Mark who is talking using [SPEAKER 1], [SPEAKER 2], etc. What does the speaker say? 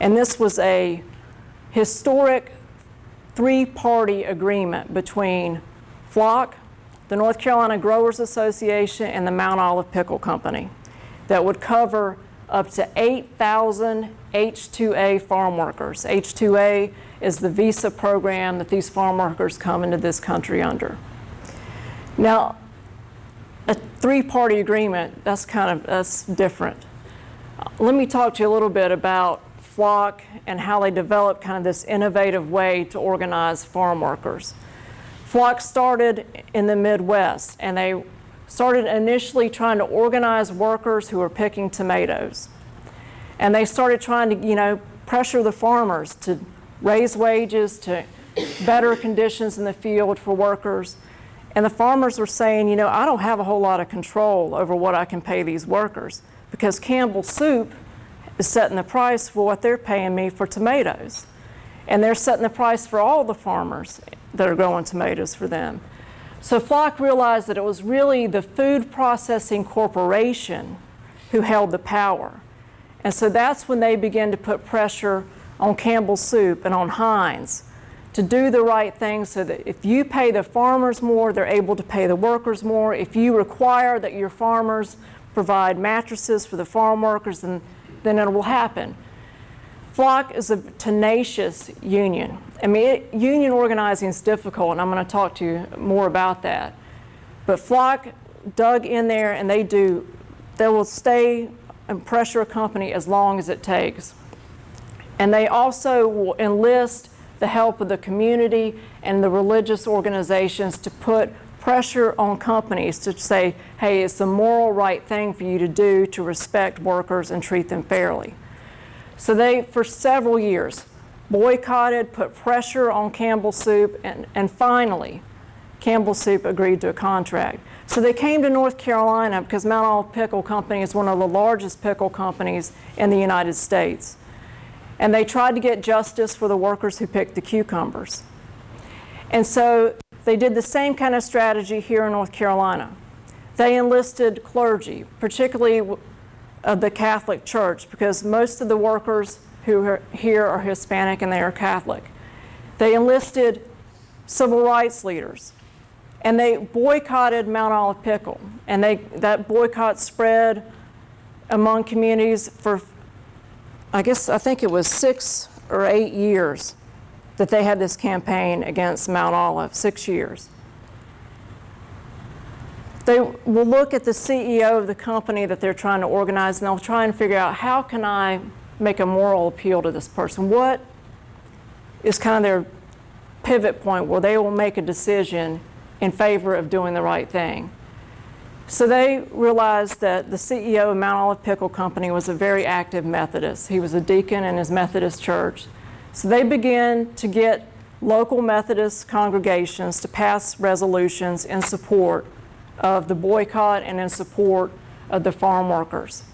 [SPEAKER 1] And this was a historic three-party agreement between FLOC, the North Carolina Growers Association, and the Mount Olive Pickle Company that would cover up to 8,000 H-2A farm workers. H-2A is the visa program that these farm workers come into this country under. Now, a three-party agreement, that's different. Let me talk to you a little bit about FLOC and how they developed kind of this innovative way to organize farm workers. FLOC started in the Midwest, and they started initially trying to organize workers who were picking tomatoes. And they started trying to, pressure the farmers to raise wages, to better conditions in the field for workers. And the farmers were saying, I don't have a whole lot of control over what I can pay these workers, because Campbell's Soup is setting the price for what they're paying me for tomatoes. And they're setting the price for all the farmers that are growing tomatoes for them. So FLOC realized that it was really the food processing corporation who held the power. And so that's when they began to put pressure on Campbell's Soup and on Heinz to do the right thing, so that if you pay the farmers more, they're able to pay the workers more. If you require that your farmers provide mattresses for the farm workers, then it will happen. FLOC is a tenacious union. Union organizing is difficult, and I'm going to talk to you more about that. But FLOC dug in there, and they will stay and pressure a company as long as it takes. And they also will enlist the help of the community and the religious organizations to put pressure on companies to say, hey, it's the moral right thing for you to do to respect workers and treat them fairly. So they, for several years, boycotted, put pressure on Campbell's Soup, and finally, Campbell's Soup agreed to a contract. So they came to North Carolina because Mount Olive Pickle Company is one of the largest pickle companies in the United States. And they tried to get justice for the workers who picked the cucumbers. And so they did the same kind of strategy here in North Carolina. They enlisted clergy, particularly of the Catholic Church, because most of the workers who are here are Hispanic and they are Catholic. They enlisted civil rights leaders, and they boycotted Mount Olive Pickle. And that boycott spread among communities for, I think it was 6 or 8 years that they had this campaign against Mount Olive, 6 years. They will look at the CEO of the company that they're trying to organize, and they'll try and figure out, how can I make a moral appeal to this person? What is kind of their pivot point where they will make a decision in favor of doing the right thing? So they realized that the CEO of Mount Olive Pickle Company was a very active Methodist. He was a deacon in his Methodist church. So they began to get local Methodist congregations to pass resolutions in support of the boycott and in support of the farm workers.